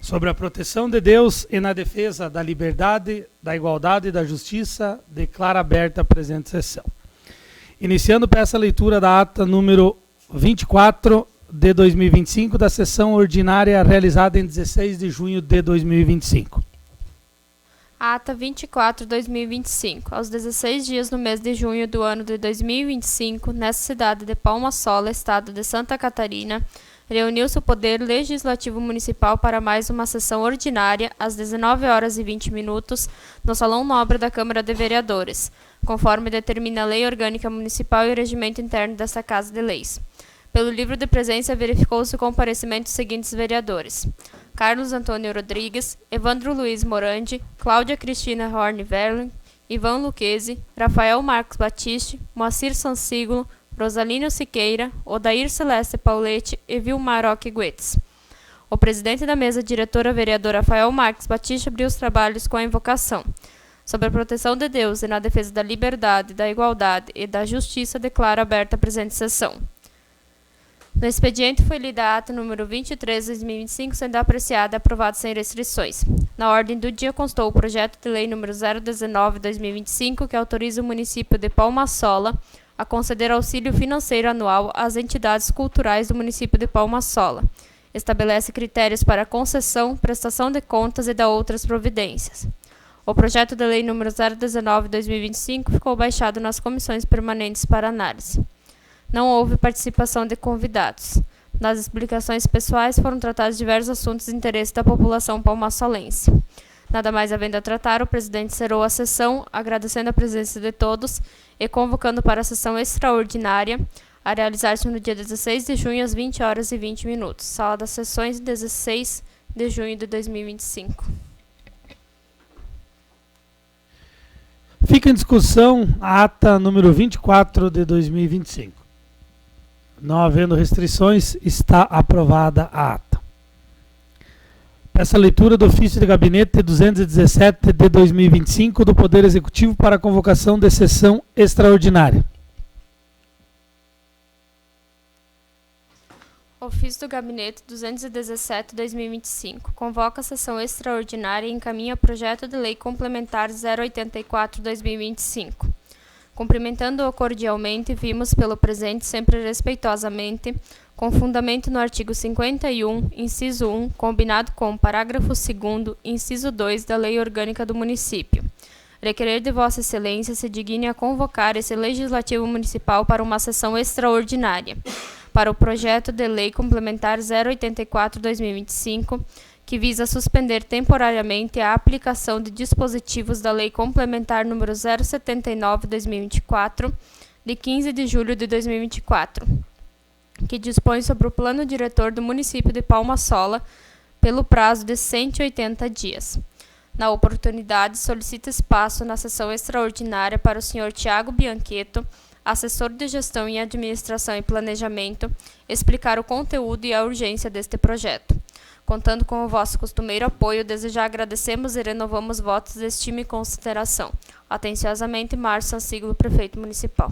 sobre a proteção de Deus e na defesa da liberdade, da igualdade e da justiça, declara aberta a presente sessão. Iniciando, peço a leitura da ata número 24 de 2025, da sessão ordinária realizada em 16 de junho de 2025. Ata 24 de 2025. Aos 16 dias do mês de junho do ano de 2025, nessa cidade de Palma Sola, estado de Santa Catarina, reuniu-se o Poder Legislativo Municipal para mais uma sessão ordinária às 19h20 no Salão Nobre da Câmara de Vereadores, conforme determina a Lei Orgânica Municipal e o Regimento Interno desta Casa de Leis. Pelo livro de presença, verificou-se o comparecimento dos seguintes vereadores: Carlos Antônio Rodrigues, Evandro Luiz Morandi, Cláudia Cristina Horn Verlin, Ivan Luquezzi, Rafael Marcos Batiste, Moacir Sansiglo, Rosalino Siqueira, Odair Celeste Pauletti e Vilmar Roque Guedes. O presidente da mesa diretora, vereador Rafael Marcos Batiste, abriu os trabalhos com a invocação. Sobre a proteção de Deus e na defesa da liberdade, da igualdade e da justiça, declara aberta a presente sessão. No expediente foi lida a ata número 23 de 2025, sendo apreciada e aprovada sem restrições. Na ordem do dia constou o projeto de lei número 019 de 2025, que autoriza o município de Palma Sola a conceder auxílio financeiro anual às entidades culturais do município de Palma Sola. Estabelece critérios para concessão, prestação de contas e dá outras providências. O projeto de lei número 019 de 2025 ficou baixado nas comissões permanentes para análise. Não houve participação de convidados. Nas explicações pessoais foram tratados diversos assuntos de interesse da população palmasolense. Nada mais havendo a tratar, o presidente encerrou a sessão, agradecendo a presença de todos e convocando para a sessão extraordinária a realizar-se no dia 16 de junho às 20h20. Sala das sessões, 16 de junho de 2025. Fica em discussão a ata número 24 de 2025. Não havendo restrições, está aprovada a ata. Peço a leitura do ofício de gabinete 217 de 2025 do Poder Executivo para a convocação de sessão extraordinária. Ofício do Gabinete 217 de 2025. Convoca a sessão extraordinária e encaminha projeto de lei complementar 084 de 2025. Cumprimentando-o cordialmente, vimos pelo presente sempre respeitosamente, com fundamento no artigo 51, inciso 1, combinado com o parágrafo 2º, inciso 2 da Lei Orgânica do Município. Requerer de Vossa Excelência se digne a convocar esse Legislativo Municipal para uma sessão extraordinária, para o projeto de lei complementar 084 de 2025, que visa suspender temporariamente a aplicação de dispositivos da Lei Complementar número 079 de 2024, de 15 de julho de 2024, que dispõe sobre o plano diretor do município de Palma Sola pelo prazo de 180 dias. Na oportunidade, solicita espaço na sessão extraordinária para o senhor Tiago Bianqueto, assessor de Gestão em Administração e Planejamento, explicar o conteúdo e a urgência deste projeto. Contando com o vosso costumeiro apoio, desde já agradecemos e renovamos votos de estima e consideração. Atenciosamente, Márcio Sansiglo, Prefeito Municipal.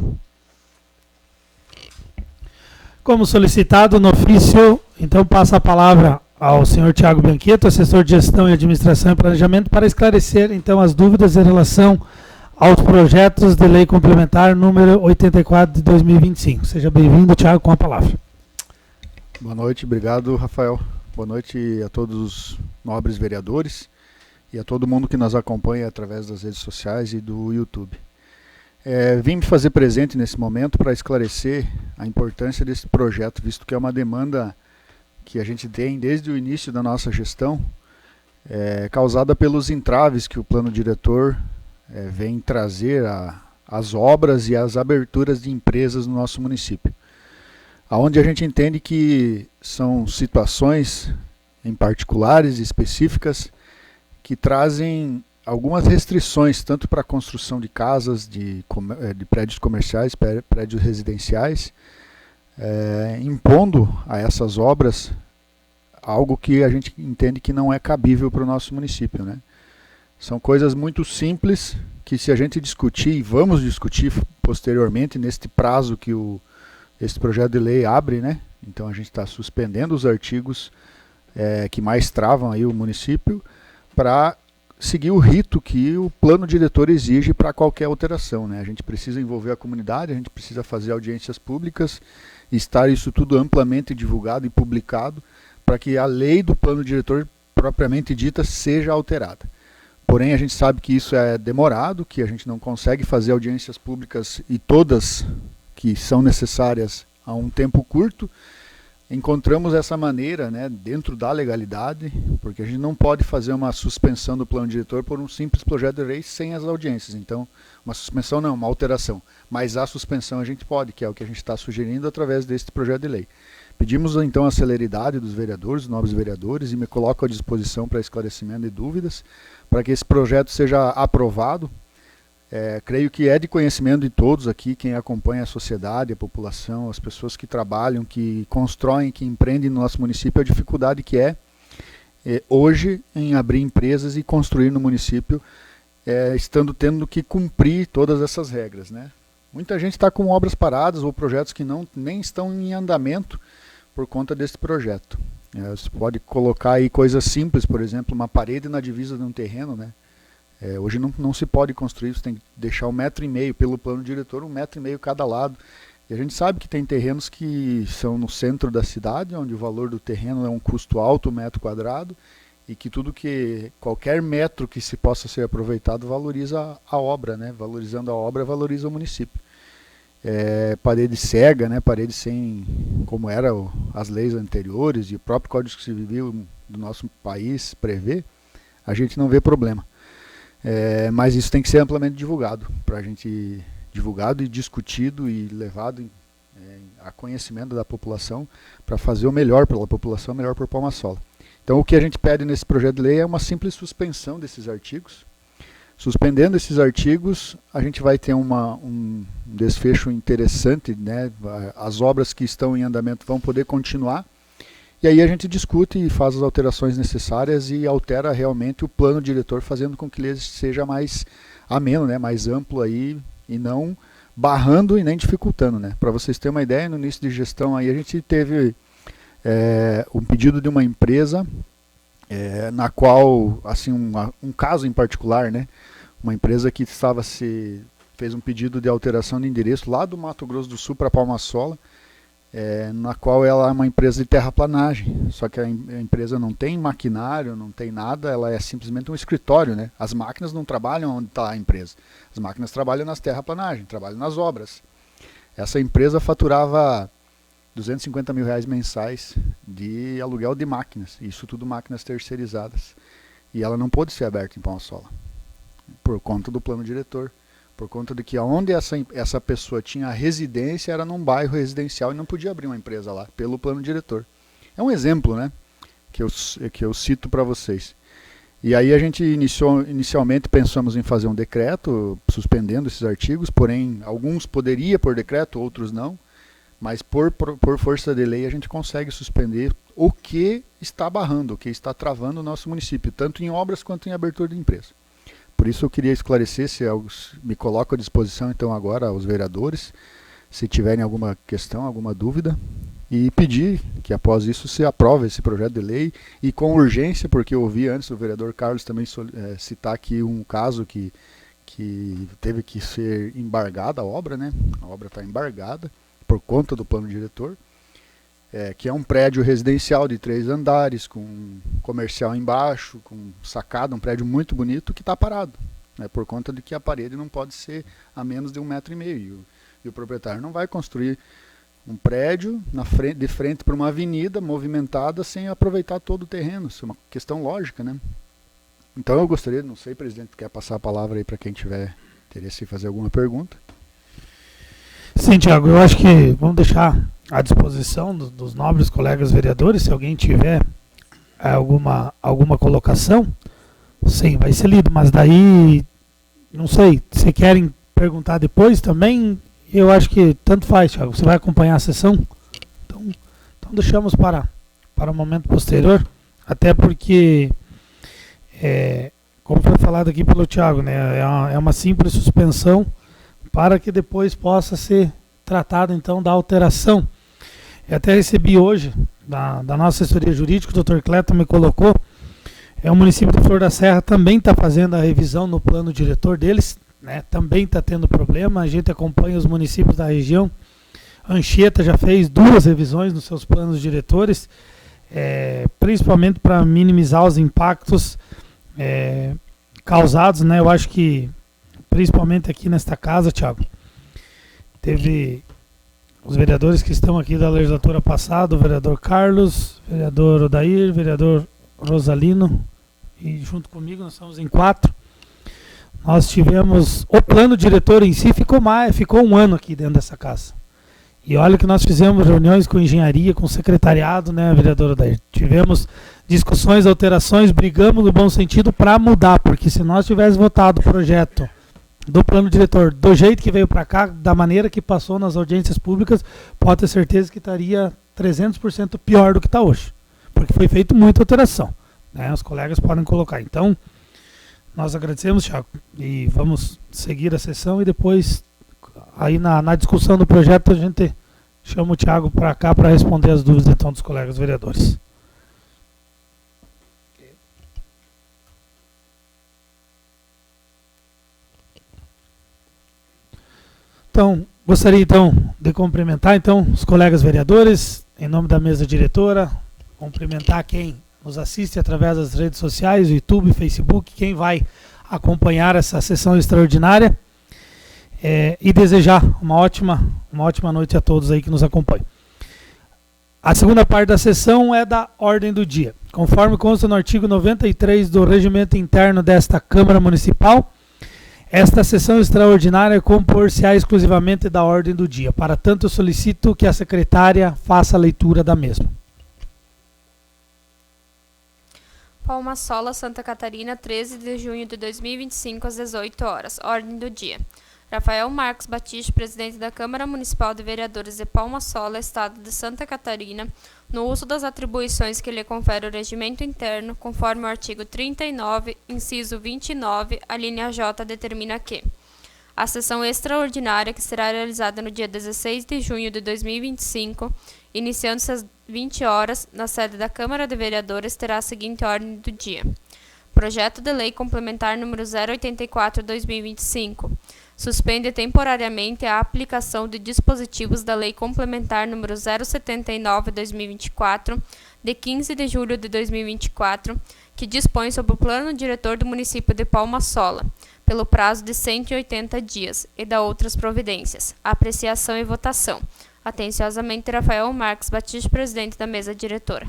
Como solicitado no ofício, então passa a palavra ao senhor Tiago Bianqueto, assessor de Gestão e Administração e Planejamento, para esclarecer então as dúvidas em relação aos projetos de lei complementar número 84 de 2025. Seja bem-vindo, Tiago, com a palavra. Boa noite, obrigado, Rafael. Boa noite a todos os nobres vereadores e a todo mundo que nos acompanha através das redes sociais e do YouTube. Vim me fazer presente nesse momento para esclarecer a importância desse projeto, visto que é uma demanda que a gente tem desde o início da nossa gestão, causada pelos entraves que o plano diretor vem trazer às obras e às aberturas de empresas no nosso município. Onde a gente entende que são situações em particulares e específicas que trazem algumas restrições, tanto para a construção de casas, de prédios comerciais, prédios residenciais, impondo a essas obras algo que a gente entende que não é cabível para o nosso município, né? São coisas muito simples que, se a gente discutir, e vamos discutir posteriormente neste prazo que esse projeto de lei abre, né? Então a gente está suspendendo os artigos que mais travam aí o município para seguir o rito que o plano diretor exige para qualquer alteração, né? A gente precisa envolver a comunidade, a gente precisa fazer audiências públicas, estar isso tudo amplamente divulgado e publicado para que a lei do plano diretor propriamente dita seja alterada. Porém, a gente sabe que isso é demorado, que a gente não consegue fazer audiências públicas e todas que são necessárias a um tempo curto. Encontramos essa maneira, né, dentro da legalidade, porque a gente não pode fazer uma suspensão do plano diretor por um simples projeto de lei sem as audiências. Então, uma suspensão não, uma alteração. Mas a suspensão a gente pode, que é o que a gente está sugerindo através deste projeto de lei. Pedimos então a celeridade dos vereadores, dos nobres vereadores, e me coloco à disposição para esclarecimento de dúvidas, para que esse projeto seja aprovado. Creio que é de conhecimento de todos aqui, quem acompanha a sociedade, a população, as pessoas que trabalham, que constroem, que empreendem no nosso município, a dificuldade que hoje em abrir empresas e construir no município, estando tendo que cumprir todas essas regras, né? Muita gente está com obras paradas ou projetos que nem estão em andamento por conta desse projeto. Você pode colocar aí coisas simples, por exemplo, uma parede na divisa de um terreno, né? Hoje não se pode construir, você tem que deixar 1,5 metro pelo plano diretor, 1,5 metro cada lado. E a gente sabe que tem terrenos que são no centro da cidade, onde o valor do terreno é um custo alto, 1 metro quadrado, e que qualquer metro que se possa ser aproveitado valoriza a obra, né? Valorizando a obra, valoriza o município. Parede cega, né? Parede sem, como eram as leis anteriores e o próprio Código Civil do nosso país prevê, a gente não vê problema. Mas isso tem que ser amplamente divulgado, para a gente divulgado e discutido e levado a conhecimento da população, para fazer o melhor pela população, o melhor por Palma-Sola. Então o que a gente pede nesse projeto de lei é uma simples suspensão desses artigos. Suspendendo esses artigos, a gente vai ter um desfecho interessante, né? As obras que estão em andamento vão poder continuar. E aí a gente discute e faz as alterações necessárias e altera realmente o plano diretor, fazendo com que ele seja mais ameno, né, mais amplo aí, e não barrando e nem dificultando, né. Para vocês terem uma ideia, no início de gestão aí a gente teve um pedido de uma empresa, na qual, assim, um caso em particular, né, uma empresa que fez um pedido de alteração de endereço lá do Mato Grosso do Sul para Palma-Sola, na qual ela é uma empresa de terraplanagem, só que a empresa não tem maquinário, não tem nada, ela é simplesmente um escritório, né? As máquinas não trabalham onde está a empresa, as máquinas trabalham nas terraplanagens, trabalham nas obras. Essa empresa faturava R$250 mil mensais de aluguel de máquinas, isso tudo máquinas terceirizadas, e ela não pôde ser aberta em Palma-Sola, por conta do plano diretor. Por conta de que onde essa pessoa tinha a residência era num bairro residencial e não podia abrir uma empresa lá, pelo plano diretor. É um exemplo, né, que eu cito para vocês. E aí a gente inicialmente pensamos em fazer um decreto suspendendo esses artigos, porém alguns poderia por decreto, outros não, mas por força de lei a gente consegue suspender o que está barrando, o que está travando o nosso município, tanto em obras quanto em abertura de empresa. Por isso eu queria esclarecer, me coloco à disposição então agora aos vereadores, se tiverem alguma questão, alguma dúvida, e pedir que após isso se aprove esse projeto de lei, e com urgência, porque eu ouvi antes o vereador Carlos também citar aqui um caso que teve que ser embargada a obra, né? A obra está embargada por conta do plano diretor, que é um prédio residencial de 3 andares, com comercial embaixo, com sacada, um prédio muito bonito que está parado, né, por conta de que a parede não pode ser a menos de 1,5 metro. E o proprietário não vai construir um prédio de frente para uma avenida movimentada sem aproveitar todo o terreno. Isso é uma questão lógica, né? Então eu gostaria, não sei, presidente, quer passar a palavra aí para quem tiver interesse em fazer alguma pergunta? Sim, Tiago, eu acho que vamos deixar à disposição dos nobres colegas vereadores, se alguém tiver alguma colocação, sim, vai ser lido, mas daí, não sei, se querem perguntar depois também, eu acho que tanto faz, Tiago, você vai acompanhar a sessão, então deixamos para o momento posterior, até porque, como foi falado aqui pelo Tiago, né, é uma simples suspensão para que depois possa ser tratado então da alteração. Eu até recebi hoje, da nossa assessoria jurídica, o Dr. Cleto me colocou, o município de Flor da Serra também está fazendo a revisão no plano diretor deles, né? Também está tendo problema, a gente acompanha os municípios da região. Anchieta já fez 2 revisões nos seus planos diretores, principalmente para minimizar os impactos causados, né? Eu acho que, principalmente aqui nesta casa, Thiago, teve os vereadores que estão aqui da legislatura passada, o vereador Carlos, vereador Odair, vereador Rosalino, e junto comigo nós estamos em 4. Nós tivemos, o plano diretor em si ficou 1 ano aqui dentro dessa casa. E olha que nós fizemos reuniões com engenharia, com secretariado, né, vereador Odair? Tivemos discussões, alterações, brigamos no bom sentido para mudar, porque se nós tivéssemos votado o projeto do plano diretor do jeito que veio para cá, da maneira que passou nas audiências públicas, pode ter certeza que estaria 300% pior do que está hoje, porque foi feita muita alteração, né? Os colegas podem colocar. Então, nós agradecemos, Thiago, e vamos seguir a sessão e depois, aí na discussão do projeto, a gente chama o Thiago para cá para responder as dúvidas então dos colegas vereadores. Então, gostaria então de cumprimentar então os colegas vereadores, em nome da mesa diretora, cumprimentar quem nos assiste através das redes sociais, YouTube, Facebook, quem vai acompanhar essa sessão extraordinária, e desejar uma ótima noite a todos aí que nos acompanham. A segunda parte da sessão é da ordem do dia. Conforme consta no artigo 93 do Regimento Interno desta Câmara Municipal, esta sessão extraordinária compor-se-á exclusivamente da ordem do dia. Para tanto, eu solicito que a secretária faça a leitura da mesma. Palma-Sola, Santa Catarina, 13 de junho de 2025, às 18 horas. Ordem do dia. Rafael Marcos Batista, presidente da Câmara Municipal de Vereadores de Palma-Sola, Estado de Santa Catarina, no uso das atribuições que lhe confere o regimento interno, conforme o artigo 39, inciso 29, a linha J determina que a sessão extraordinária, que será realizada no dia 16 de junho de 2025, iniciando-se às 20 horas, na sede da Câmara de Vereadores, terá a seguinte ordem do dia. Projeto de Lei Complementar número 084/2025. Suspende temporariamente a aplicação de dispositivos da Lei Complementar número 079/2024, de 15 de julho de 2024, que dispõe sobre o Plano Diretor do município de Palma-Sola, pelo prazo de 180 dias, e da outras providências. Apreciação e votação. Atenciosamente, Rafael Marcos Batista, presidente da mesa diretora.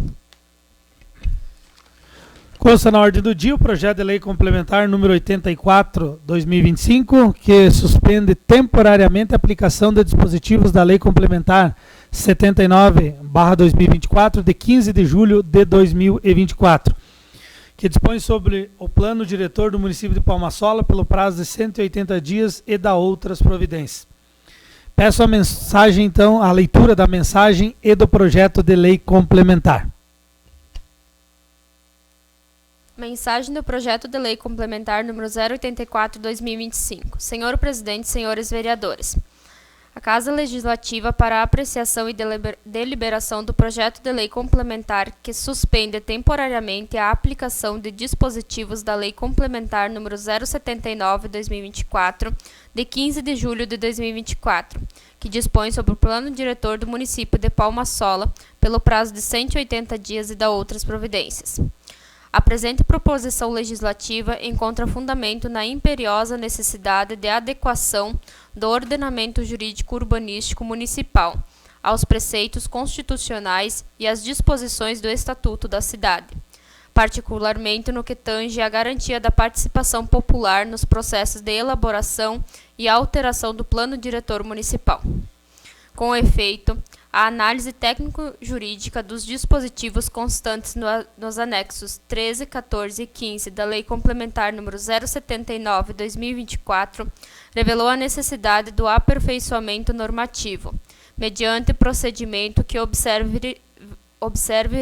Consta na ordem do dia o projeto de lei complementar número 84/2025, que suspende temporariamente a aplicação de dispositivos da lei complementar 79/2024, de 15 de julho de 2024, que dispõe sobre o plano diretor do município de Palma-Sola pelo prazo de 180 dias e da outras providências. Peço a mensagem, então, a leitura da mensagem e do projeto de lei complementar. Mensagem do projeto de lei complementar número 084/2025. Senhor presidente, senhores vereadores. A Casa Legislativa, para a apreciação e deliberação do projeto de lei complementar que suspende temporariamente a aplicação de dispositivos da Lei Complementar número 079/2024, de 15 de julho de 2024, que dispõe sobre o Plano Diretor do município de Palma-Sola pelo prazo de 180 dias e da outras providências. A presente proposição legislativa encontra fundamento na imperiosa necessidade de adequação do ordenamento jurídico urbanístico municipal aos preceitos constitucionais e às disposições do Estatuto da Cidade, particularmente no que tange à garantia da participação popular nos processos de elaboração e alteração do Plano Diretor Municipal. Com efeito, a análise técnico-jurídica dos dispositivos constantes nos anexos 13, 14 e 15 da Lei Complementar número 079/2024 revelou a necessidade do aperfeiçoamento normativo, mediante procedimento que observe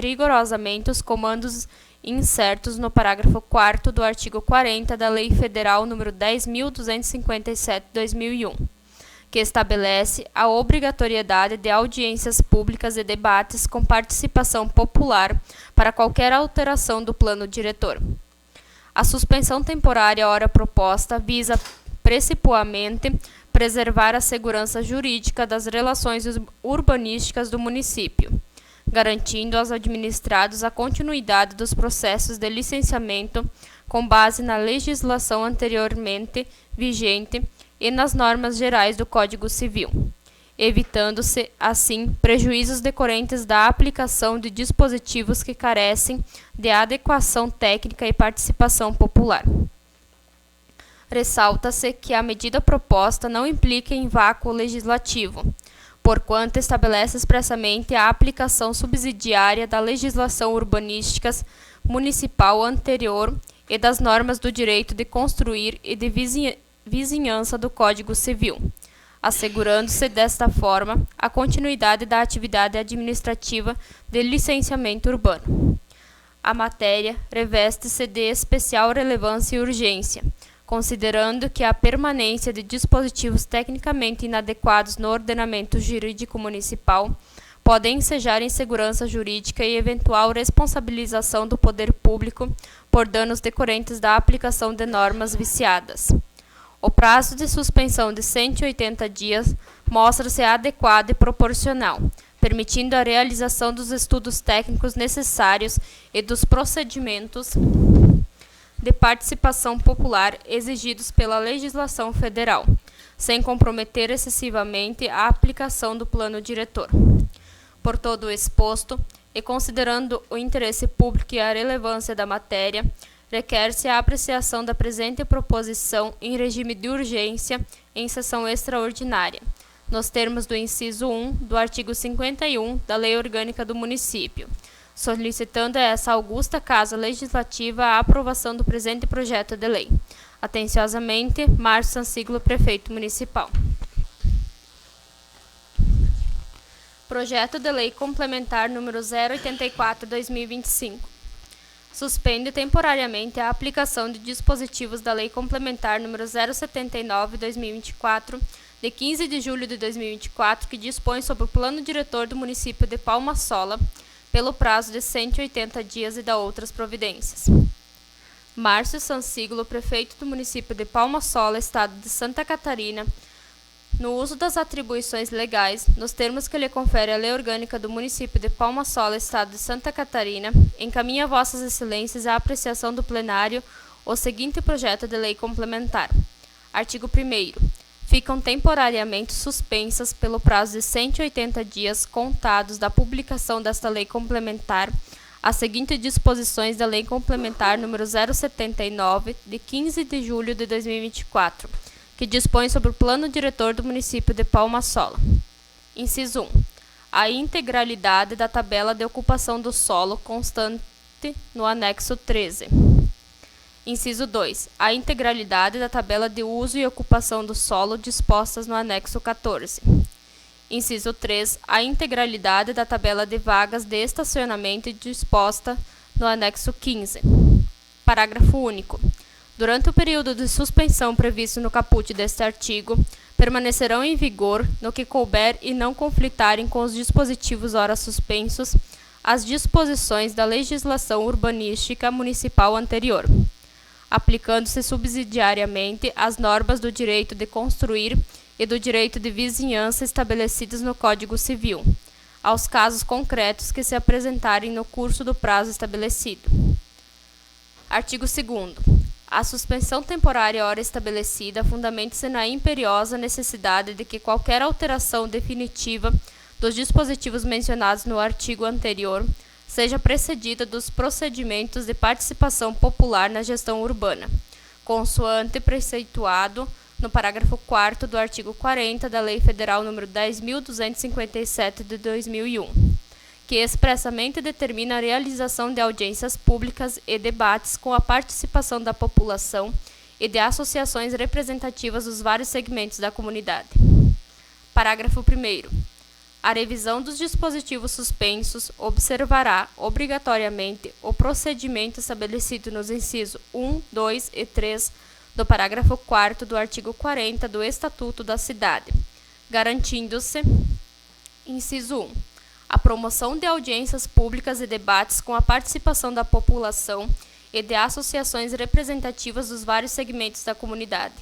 rigorosamente os comandos incertos no parágrafo 4º do artigo 40 da Lei Federal número 10.257/2001, que estabelece a obrigatoriedade de audiências públicas e debates com participação popular para qualquer alteração do plano diretor. A suspensão temporária ora proposta visa principalmente preservar a segurança jurídica das relações urbanísticas do município, garantindo aos administrados a continuidade dos processos de licenciamento com base na legislação anteriormente vigente e nas normas gerais do Código Civil, evitando-se, assim, prejuízos decorrentes da aplicação de dispositivos que carecem de adequação técnica e participação popular. Ressalta-se que a medida proposta não implica em vácuo legislativo, porquanto estabelece expressamente a aplicação subsidiária da legislação urbanística municipal anterior e das normas do direito de construir e de vizinhança do Código Civil, assegurando-se desta forma a continuidade da atividade administrativa de licenciamento urbano. A matéria reveste-se de especial relevância e urgência, considerando que a permanência de dispositivos tecnicamente inadequados no ordenamento jurídico municipal podem ensejar insegurança jurídica e eventual responsabilização do poder público por danos decorrentes da aplicação de normas viciadas. O prazo de suspensão de 180 dias mostra-se adequado e proporcional, permitindo a realização dos estudos técnicos necessários e dos procedimentos de participação popular exigidos pela legislação federal, sem comprometer excessivamente a aplicação do plano diretor. Por todo o exposto, e considerando o interesse público e a relevância da matéria, requer-se a apreciação da presente proposição em regime de urgência em sessão extraordinária, nos termos do inciso 1 do artigo 51 da Lei Orgânica do Município, solicitando a essa augusta Casa Legislativa a aprovação do presente projeto de lei. Atenciosamente, Márcio Sansiglo, Prefeito Municipal. Projeto de Lei Complementar número 084/2025. Suspende temporariamente a aplicação de dispositivos da Lei Complementar número 079/2024, de 15 de julho de 2024, que dispõe sobre o plano diretor do município de Palma-Sola, pelo prazo de 180 dias e da outras providências. Márcio Sansiglo, Prefeito do município de Palma-Sola, Estado de Santa Catarina, no uso das atribuições legais, nos termos que lhe confere a Lei Orgânica do município de Palma-Sola, Estado de Santa Catarina, encaminha a Vossas Excelências à apreciação do plenário o seguinte projeto de lei complementar. Artigo 1º. Ficam temporariamente suspensas pelo prazo de 180 dias contados da publicação desta lei complementar as seguintes disposições da Lei Complementar número 079, de 15 de julho de 2024, que dispõe sobre o plano diretor do município de Palma-Sola. Inciso 1. A integralidade da tabela de ocupação do solo constante no anexo 13. Inciso 2. A integralidade da tabela de uso e ocupação do solo dispostas no anexo 14. Inciso 3. A integralidade da tabela de vagas de estacionamento disposta no anexo 15. Parágrafo único. Durante o período de suspensão previsto no caput deste artigo, permanecerão em vigor, no que couber e não conflitarem com os dispositivos ora suspensos, as disposições da legislação urbanística municipal anterior, aplicando-se subsidiariamente as normas do direito de construir e do direito de vizinhança estabelecidas no Código Civil, aos casos concretos que se apresentarem no curso do prazo estabelecido. Artigo 2º. A suspensão temporária ora estabelecida fundamenta-se na imperiosa necessidade de que qualquer alteração definitiva dos dispositivos mencionados no artigo anterior seja precedida dos procedimentos de participação popular na gestão urbana, consoante preceituado no parágrafo 4º do artigo 40 da Lei Federal nº 10.257 de 2001, que expressamente determina a realização de audiências públicas e debates com a participação da população e de associações representativas dos vários segmentos da comunidade. Parágrafo 1º. A revisão dos dispositivos suspensos observará, obrigatoriamente, o procedimento estabelecido nos incisos 1, 2 e 3 do parágrafo 4º do artigo 40 do Estatuto da Cidade, garantindo-se, inciso 1, a promoção de audiências públicas e debates com a participação da população e de associações representativas dos vários segmentos da comunidade.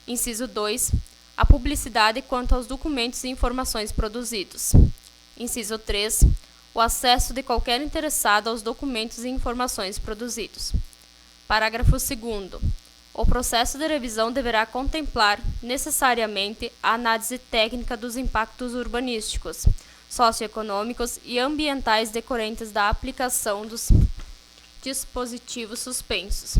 Inciso 2, a publicidade quanto aos documentos e informações produzidos. Inciso 3, o acesso de qualquer interessado aos documentos e informações produzidos. Parágrafo 2º. O processo de revisão deverá contemplar, necessariamente, a análise técnica dos impactos urbanísticos, socioeconômicos e ambientais decorrentes da aplicação dos dispositivos suspensos,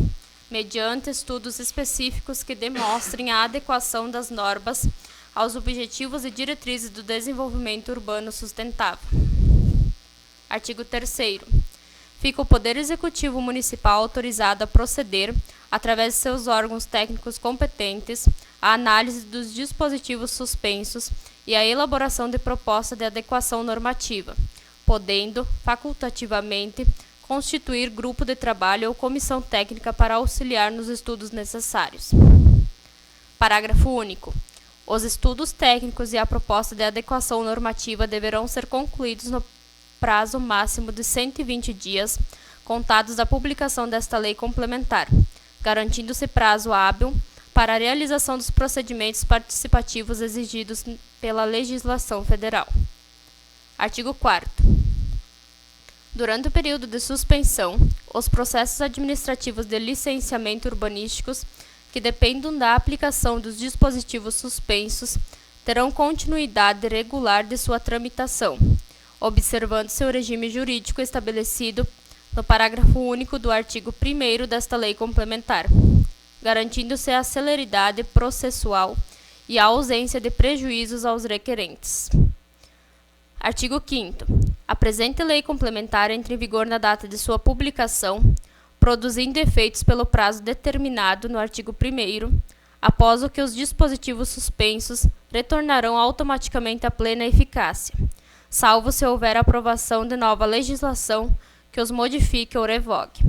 mediante estudos específicos que demonstrem a adequação das normas aos objetivos e diretrizes do desenvolvimento urbano sustentável. Artigo 3º. Fica o Poder Executivo Municipal autorizado a proceder, através de seus órgãos técnicos competentes, à análise dos dispositivos suspensos e à elaboração de proposta de adequação normativa, podendo, facultativamente, constituir grupo de trabalho ou comissão técnica para auxiliar nos estudos necessários. Parágrafo único. Os estudos técnicos e a proposta de adequação normativa deverão ser concluídos no prazo máximo de 120 dias, contados da publicação desta lei complementar, garantindo-se prazo hábil para a realização dos procedimentos participativos exigidos pela legislação federal. Artigo 4º. Durante o período de suspensão, os processos administrativos de licenciamento urbanísticos que dependam da aplicação dos dispositivos suspensos terão continuidade regular de sua tramitação, observando seu regime jurídico estabelecido no parágrafo único do artigo 1º desta lei complementar, garantindo-se a celeridade processual e a ausência de prejuízos aos requerentes. Artigo 5º. A presente lei complementar entra em vigor na data de sua publicação, produzindo efeitos pelo prazo determinado no artigo 1º, após o que os dispositivos suspensos retornarão automaticamente à plena eficácia, salvo se houver aprovação de nova legislação que os modifique ou revogue.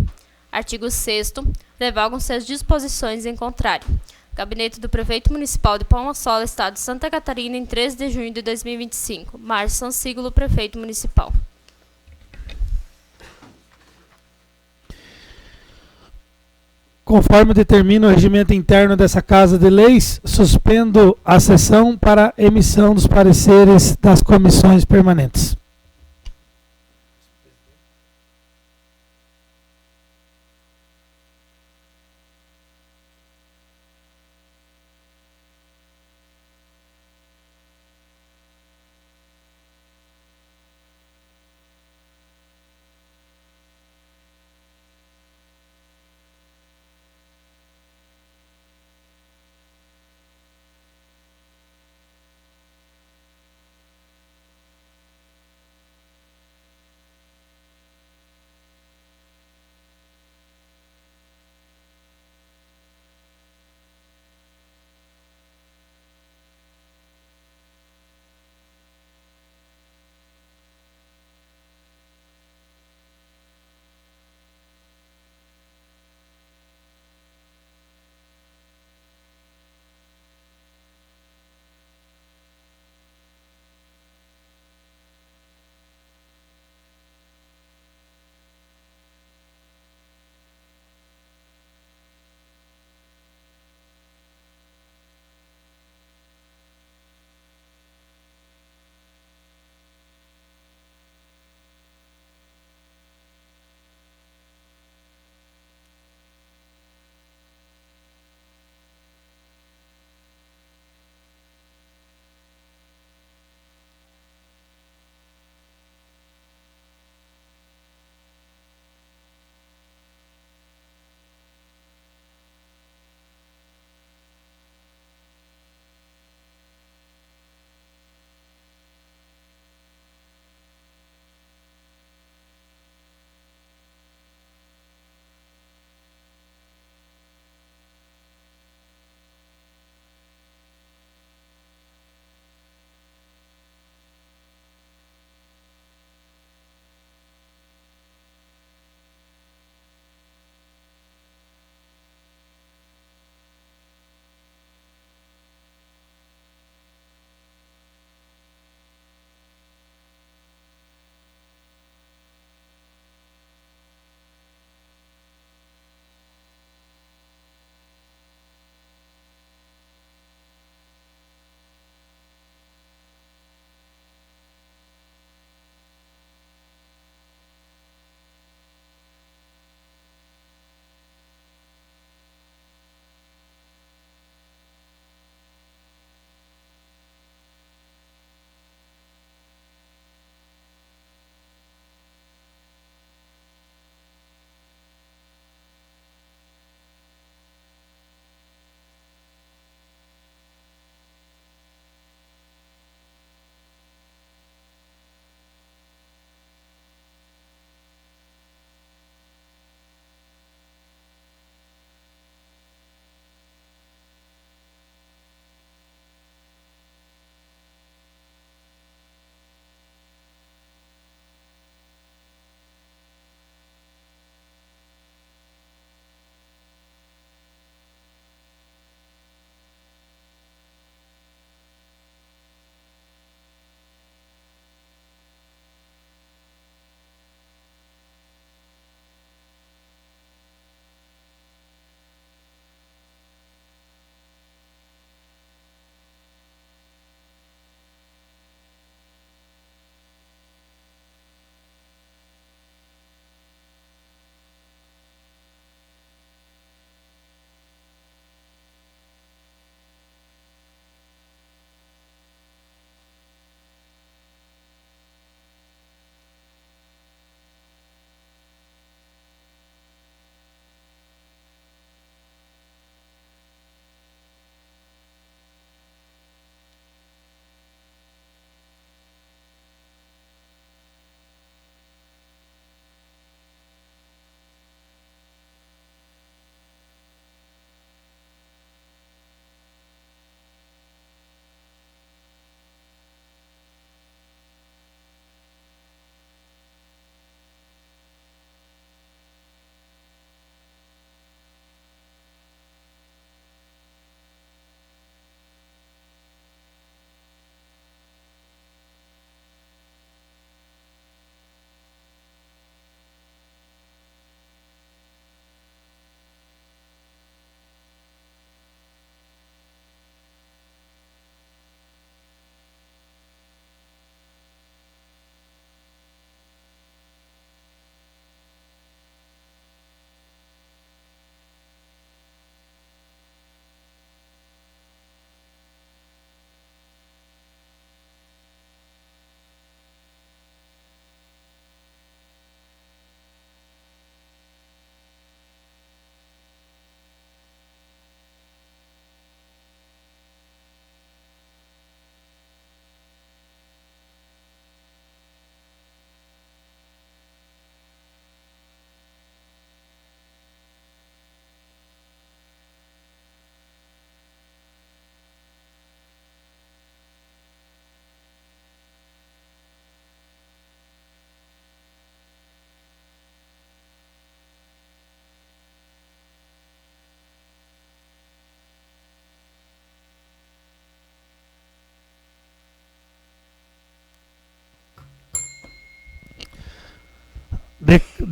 Artigo 6º. Revogam-se as disposições em contrário. Gabinete do Prefeito Municipal de Palmas Sola, Estado de Santa Catarina, em 13 de junho de 2025. Márcio Sansiglo, Prefeito Municipal. Conforme determina o regimento interno dessa Casa de Leis, suspendo a sessão para emissão dos pareceres das comissões permanentes.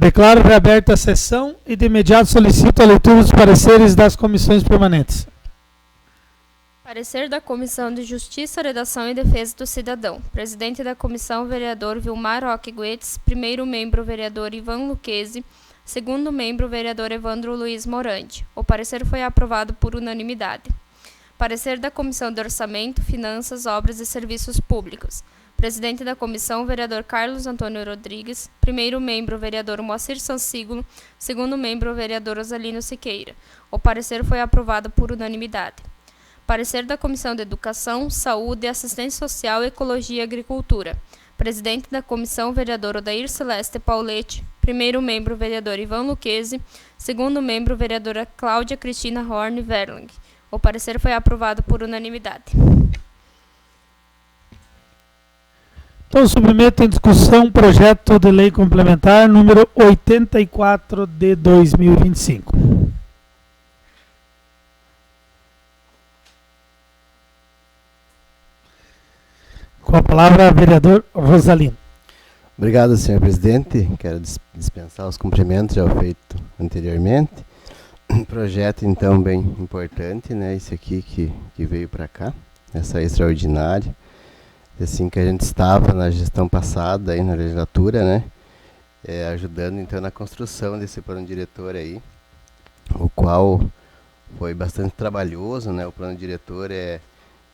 Declaro reaberta a sessão e de imediato solicito a leitura dos pareceres das comissões permanentes. Parecer da Comissão de Justiça, Redação e Defesa do Cidadão. Presidente da Comissão, vereador Vilmar Roque Guedes. Primeiro membro, vereador Ivan Luquezzi. Segundo membro, vereador Evandro Luiz Morandi. O parecer foi aprovado por unanimidade. Parecer da Comissão de Orçamento, Finanças, Obras e Serviços Públicos. Presidente da Comissão, vereador Carlos Antônio Rodrigues. Primeiro membro, vereador Moacir Sansígulo. Segundo membro, vereador Rosalino Siqueira. O parecer foi aprovado por unanimidade. Parecer da Comissão de Educação, Saúde, Assistência Social, Ecologia e Agricultura. Presidente da Comissão, vereador Odair Celeste Paulete. Primeiro membro, vereador Ivan Luquezzi. Segundo membro, vereadora Cláudia Cristina Horn Verling. O parecer foi aprovado por unanimidade. Então, submeto em discussão o projeto de lei complementar número 84 de 2025. Com a palavra, vereador Rosalino. Obrigado, senhor presidente. Quero dispensar os cumprimentos já feito anteriormente. Um projeto, então, bem importante, né? Esse aqui que veio para cá, essa extraordinária. Assim que a gente estava na gestão passada, aí na legislatura, né? Ajudando, então, na construção desse plano diretor aí, o qual foi bastante trabalhoso, né? O plano diretor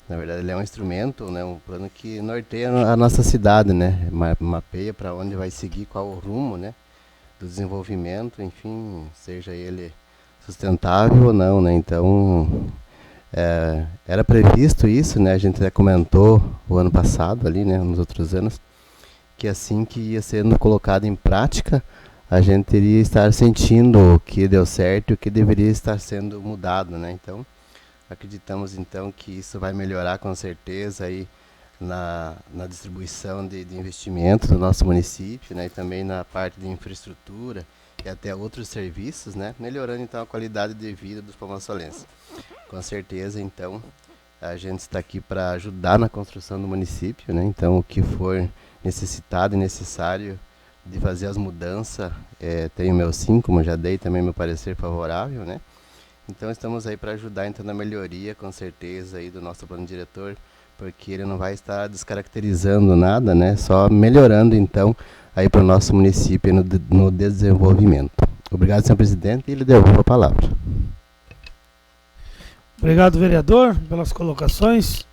na verdade, ele é um instrumento, né? Um plano que norteia a nossa cidade, né? Mapeia para onde vai seguir, qual o rumo, né? Do desenvolvimento, enfim, seja ele sustentável ou não, né? Então, era previsto isso, né? A gente até comentou o ano passado ali, né? Nos outros anos, que assim que ia sendo colocado em prática, a gente iria estar sentindo o que deu certo e o que deveria estar sendo mudado, né? Então, acreditamos então que isso vai melhorar com certeza aí na distribuição de investimentos do nosso município, né? E também na parte de infraestrutura e até outros serviços, né? Melhorando então a qualidade de vida dos palmasolenses. Com certeza, então, a gente está aqui para ajudar na construção do município, né? Então, o que for necessitado e necessário de fazer as mudanças, tenho meu sim, como já dei também meu parecer favorável, né? Então, estamos aí para ajudar então na melhoria, com certeza, aí do nosso plano diretor, porque ele não vai estar descaracterizando nada, né? Só melhorando, então, aí para o nosso município no desenvolvimento. Obrigado, senhor presidente, e lhe devolvo a palavra. Obrigado, vereador, pelas colocações.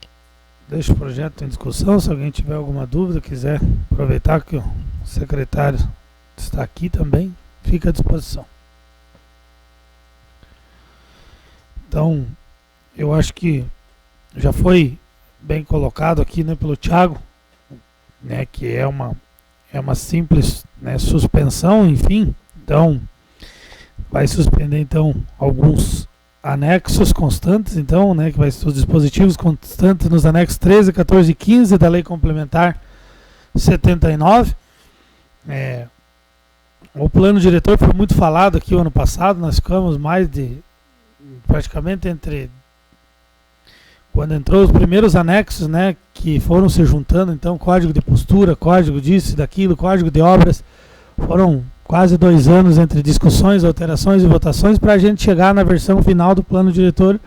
Deixo o projeto em discussão. Se alguém tiver alguma dúvida, quiser aproveitar que o secretário está aqui também, fica à disposição. Então, eu acho que já foi bem colocado aqui, né, pelo Thiago, né, que é uma simples, né, suspensão, enfim. Então, vai suspender então alguns anexos constantes, então, né, que vai ser os dispositivos constantes nos anexos 13, 14 e 15 da Lei Complementar 79. O plano diretor foi muito falado aqui o ano passado, nós ficamos mais de praticamente entre quando entrou os primeiros anexos, né, que foram se juntando, então código de postura, código disso e daquilo, código de obras, foram quase 2 anos entre discussões, alterações e votações para a gente chegar na versão final do plano diretor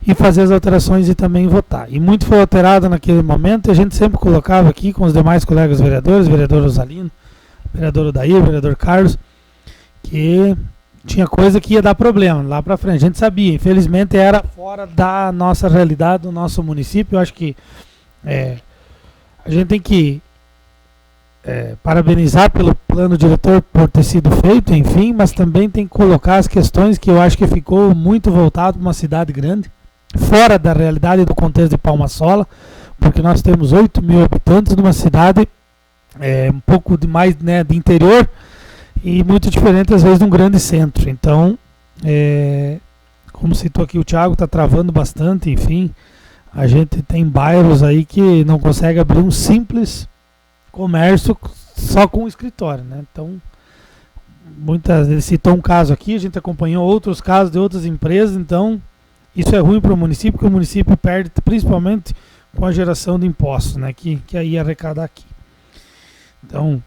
e fazer as alterações e também votar. E muito foi alterado naquele momento, e a gente sempre colocava aqui com os demais colegas vereadores, vereador Rosalino, vereador Odair, vereador Carlos, que tinha coisa que ia dar problema lá para frente. A gente sabia, infelizmente era fora da nossa realidade, do nosso município. Eu acho que a gente tem que parabenizar pelo plano diretor por ter sido feito, enfim, mas também tem que colocar as questões que eu acho que ficou muito voltado para uma cidade grande, fora da realidade do contexto de Palma-Sola, porque nós temos 8 mil habitantes numa cidade um pouco de mais, né, de interior, e muito diferente às vezes de um grande centro. Então, como citou aqui o Thiago, está travando bastante, enfim, a gente tem bairros aí que não consegue abrir um simples comércio só com o escritório, né? Então, ele citou um caso aqui, a gente acompanhou outros casos de outras empresas, então isso é ruim para o município, porque o município perde principalmente com a geração de impostos, né? Que aí arrecadar aqui. Então,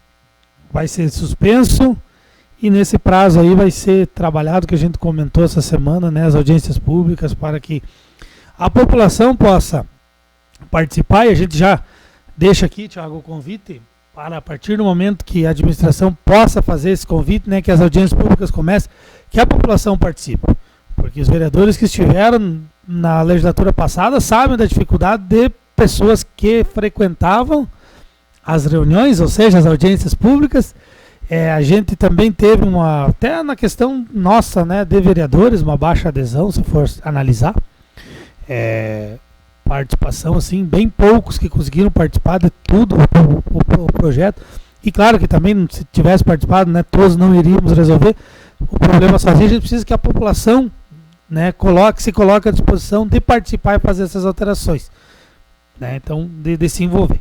vai ser suspenso E nesse prazo aí vai ser trabalhado, que a gente comentou essa semana, né, as audiências públicas, para que a população possa participar. E a gente já deixa aqui, Thiago, o convite para, a partir do momento que a administração possa fazer esse convite, né, que as audiências públicas comecem, que a população participe. Porque os vereadores que estiveram na legislatura passada sabem da dificuldade de pessoas que frequentavam as reuniões, ou seja, as audiências públicas. A gente também teve até na questão nossa, né, de vereadores, uma baixa adesão, se for analisar. Participação, assim, bem poucos que conseguiram participar de tudo o projeto. E claro que também, se tivesse participado, né, todos não iríamos resolver o problema sozinho. A gente precisa que a população, né, se coloque à disposição de participar e fazer essas alterações, né, então de se envolver.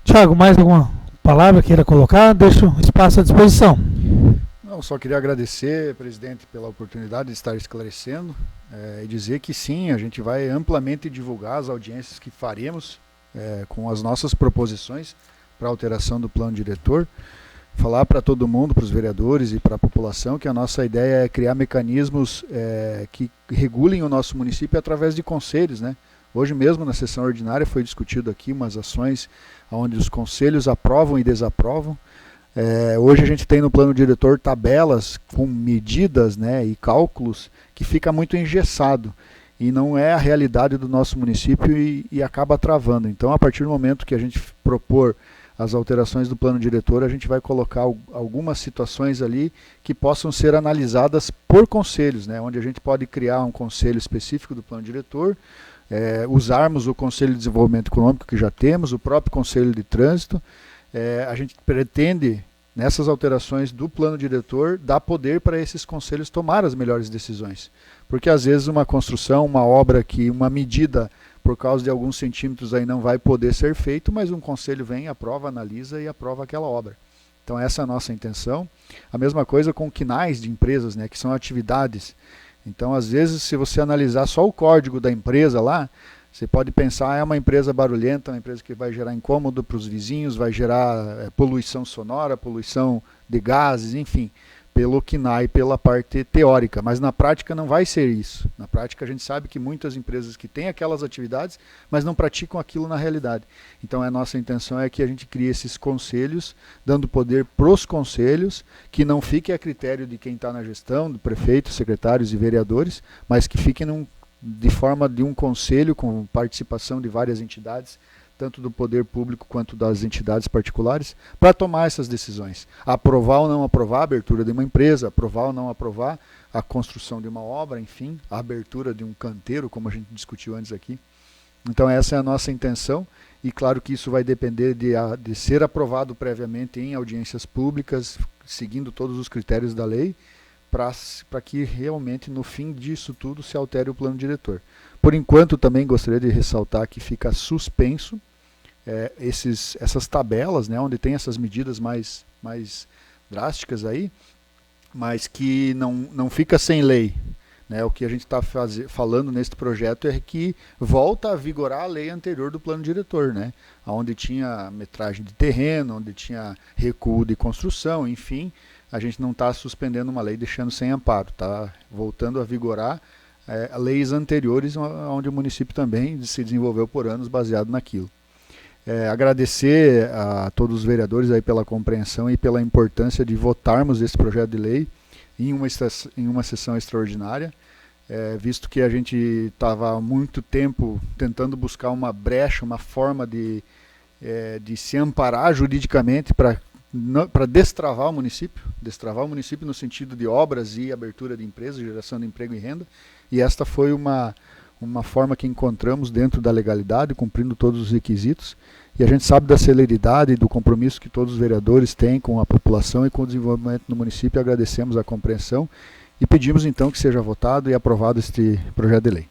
Thiago, mais alguma palavra queira colocar? Deixo o espaço à disposição. Não, só queria agradecer, presidente, pela oportunidade de estar esclarecendo e dizer que sim, a gente vai amplamente divulgar as audiências que faremos com as nossas proposições para alteração do plano diretor. Falar para todo mundo, para os vereadores e para a população, que a nossa ideia é criar mecanismos que regulem o nosso município através de conselhos, né? Hoje mesmo, na sessão ordinária, foi discutido aqui umas ações onde os conselhos aprovam e desaprovam. Hoje a gente tem no plano diretor tabelas com medidas, né, e cálculos que fica muito engessado e não é a realidade do nosso município e acaba travando. Então, a partir do momento que a gente propor as alterações do plano diretor, a gente vai colocar algumas situações ali que possam ser analisadas por conselhos, né, onde a gente pode criar um conselho específico do plano diretor, usarmos o Conselho de Desenvolvimento Econômico que já temos, o próprio Conselho de Trânsito. A gente pretende, nessas alterações do plano diretor, dar poder para esses conselhos tomar as melhores decisões. Porque às vezes uma construção, uma obra, uma medida por causa de alguns centímetros aí não vai poder ser feito, mas um conselho vem, aprova, analisa e aprova aquela obra. Então essa é a nossa intenção. A mesma coisa com quinais de empresas, né, que são atividades. Então às vezes, se você analisar só o código da empresa lá, você pode pensar, é uma empresa barulhenta, uma empresa que vai gerar incômodo para os vizinhos, vai gerar poluição sonora, poluição de gases, enfim, pelo KNAI, pela parte teórica. Mas na prática não vai ser isso. Na prática a gente sabe que muitas empresas que têm aquelas atividades, mas não praticam aquilo na realidade. Então a nossa intenção é que a gente crie esses conselhos, dando poder para os conselhos, que não fique a critério de quem está na gestão, do prefeito, secretários e vereadores, mas que fiquem de forma de um conselho com participação de várias entidades, tanto do poder público quanto das entidades particulares, para tomar essas decisões. Aprovar ou não aprovar a abertura de uma empresa, aprovar ou não aprovar a construção de uma obra, enfim, a abertura de um canteiro, como a gente discutiu antes aqui. Então essa é a nossa intenção, e claro que isso vai depender de ser aprovado previamente em audiências públicas, seguindo todos os critérios da lei, para que realmente no fim disso tudo se altere o plano diretor. Por enquanto também gostaria de ressaltar que fica suspenso essas tabelas, né, onde tem essas medidas mais drásticas aí, mas que não fica sem lei. Né? O que a gente está falando neste projeto é que volta a vigorar a lei anterior do plano diretor, né? Onde tinha metragem de terreno, onde tinha recuo de construção, enfim. A gente não está suspendendo uma lei, deixando sem amparo, está voltando a vigorar leis anteriores, onde o município também se desenvolveu por anos baseado naquilo. Agradecer a todos os vereadores aí pela compreensão e pela importância de votarmos esse projeto de lei em uma sessão extraordinária, visto que a gente estava há muito tempo tentando buscar uma brecha, uma forma de se amparar juridicamente para destravar o município no sentido de obras e abertura de empresas, geração de emprego e renda, e esta foi uma forma que encontramos dentro da legalidade, cumprindo todos os requisitos, e a gente sabe da celeridade e do compromisso que todos os vereadores têm com a população e com o desenvolvimento do município. Agradecemos a compreensão e pedimos então que seja votado e aprovado este projeto de lei.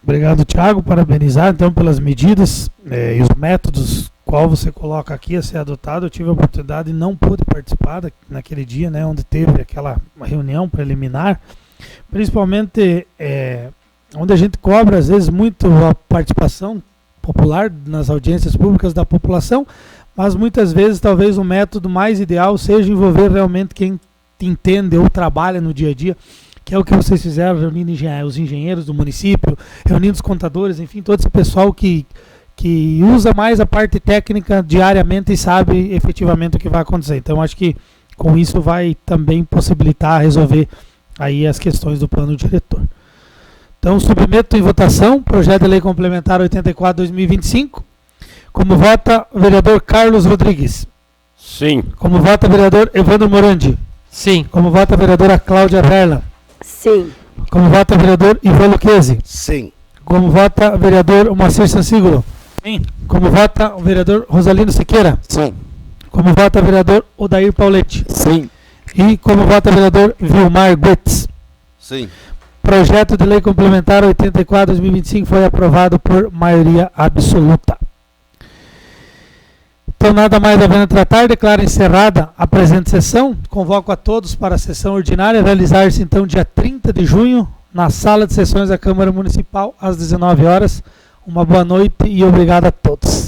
Obrigado, Thiago. Parabenizar então pelas medidas e os métodos qual você coloca aqui a ser adotado. Eu tive a oportunidade e não pude participar naquele dia, né, onde teve aquela reunião preliminar, principalmente onde a gente cobra às vezes muito a participação popular nas audiências públicas da população, mas muitas vezes talvez o método mais ideal seja envolver realmente quem entende ou trabalha no dia a dia, que é o que vocês fizeram, reunindo os engenheiros do município, reunindo os contadores, enfim, todo esse pessoal que usa mais a parte técnica diariamente e sabe efetivamente o que vai acontecer. Então acho que com isso vai também possibilitar resolver aí as questões do plano diretor. Então submeto em votação projeto de lei complementar 84/2025. Como vota o vereador Carlos Rodrigues? Sim. Como vota o vereador Evandro Morandi? Sim. Como vota a vereadora Cláudia Verla? Sim. Como vota o vereador Ivan Luquezzi? Sim. Como vota o vereador Moacir Sansiguro? Sim. Como vota o vereador Rosalino Siqueira? Sim. Como vota o vereador Odair Pauletti? Sim. E como vota o vereador Vilmar Guetz? Sim. Projeto de lei complementar 84/2025 foi aprovado por maioria absoluta. Então, nada mais havendo a tratar, declaro encerrada a presente sessão. Convoco a todos para a sessão ordinária, realizar-se então dia 30 de junho, na sala de sessões da Câmara Municipal, às 19 horas. Uma boa noite e obrigado a todos.